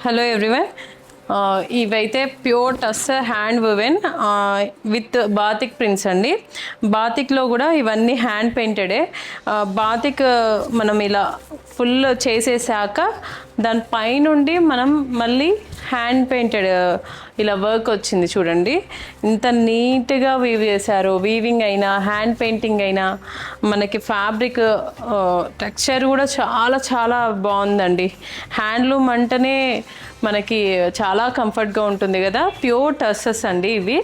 Hello everyone, ఇవైతే pure tussar hand woven with batik prints అండి. బాతిక్లో కూడా ఇవన్నీ హ్యాండ్ పెయింటెడే. బాతిక్ మనం ఇలా ఫుల్ చేసేసాక దాని పైనుండి మనం మళ్ళీ హ్యాండ్ పెయింటెడ్ ఇలా వర్క్ వచ్చింది చూడండి. ఇంత నీట్గా వీవ్ చేశారు. వీవింగ్ అయినా హ్యాండ్ పెయింటింగ్ అయినా మనకి ఫ్యాబ్రిక్ టెక్స్చర్ కూడా చాలా చాలా బాగుందండి. హ్యాండ్లూమ్ అంటేనే మనకి చాలా కంఫర్ట్గా ఉంటుంది కదా. ప్యూర్ టస్సెస్ అండి ఇవి,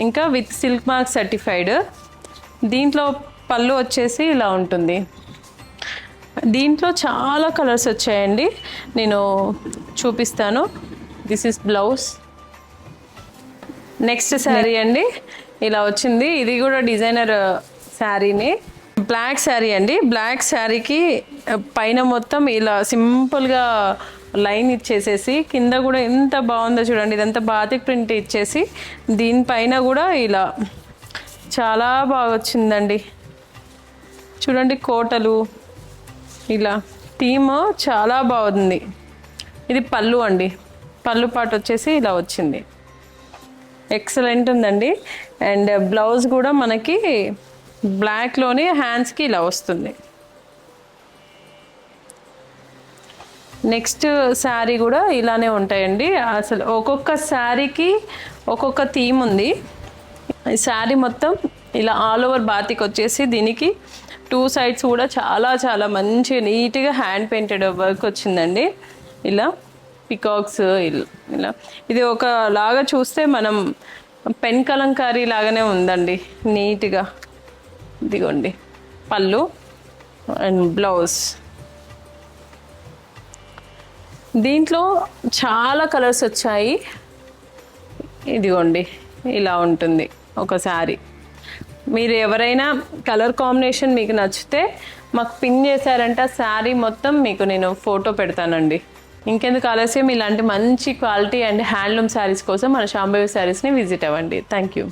ఇంకా విత్ సిల్క్ మార్క్ సర్టిఫైడ్. దీంట్లో పళ్ళు వచ్చేసి ఇలా ఉంటుంది. దీంట్లో చాలా కలర్స్ వచ్చాయండి, నేను చూపిస్తాను. This is blouse. Next sari అండి ఇలా వచ్చింది. ఇది కూడా డిజైనర్ శారీని, బ్లాక్ శారీ అండి. బ్లాక్ శారీకి పైన మొత్తం ఇలా సింపుల్గా లైన్ ఇచ్చేసేసి కింద కూడా ఎంత బాగుందో చూడండి. ఇదంతా బాతిక్ ప్రింట్ ఇచ్చేసి దీనిపైన కూడా ఇలా చాలా బాగా వచ్చిందండి చూడండి. కోటలు ఇలా థీమ్ చాలా బాగుంది. ఇది పళ్ళు అండి, పళ్ళు పాటు వచ్చేసి ఇలా వచ్చింది. ఎక్సలెంట్ ఉందండి. అండ్ బ్లౌజ్ కూడా మనకి బ్లాక్లోనే హ్యాండ్స్కి ఇలా వస్తుంది. నెక్స్ట్ శారీ కూడా ఇలానే ఉంటాయండి. అసలు ఒక్కొక్క శారీకి ఒక్కొక్క థీమ్ ఉంది. ఈ శారీ మొత్తం ఇలా ఆల్ ఓవర్ బాతిక్ వచ్చేసి దీనికి 2 సైడ్స్ కూడా చాలా చాలా మంచి నీట్గా హ్యాండ్ పెయింటెడ్ వర్క్ వచ్చిందండి. ఇలా పికాక్స్ ఇలా ఇది ఒక లాగా చూస్తే మనం పెన్ కలంకారీ లాగానే ఉందండి నీట్గా. ఇదిగోండి పళ్ళు అండ్ బ్లౌజ్. దీంట్లో చాలా కలర్స్ వచ్చాయి. ఇదిగోండి ఇలా ఉంటుంది ఒక శారీ. మీరు ఎవరైనా కలర్ కాంబినేషన్ మీకు నచ్చితే మాకు పిన్ చేశారంటే శారీ మొత్తం మీకు నేను ఫోటో పెడతానండి. ఇంకెందుకు ఆలస్యం, ఇలాంటి మంచి క్వాలిటీ అండ్ హ్యాండ్లూమ్ శారీస్ కోసం మన శాంభవి శారీస్ని విజిట్ అవ్వండి. Thank you.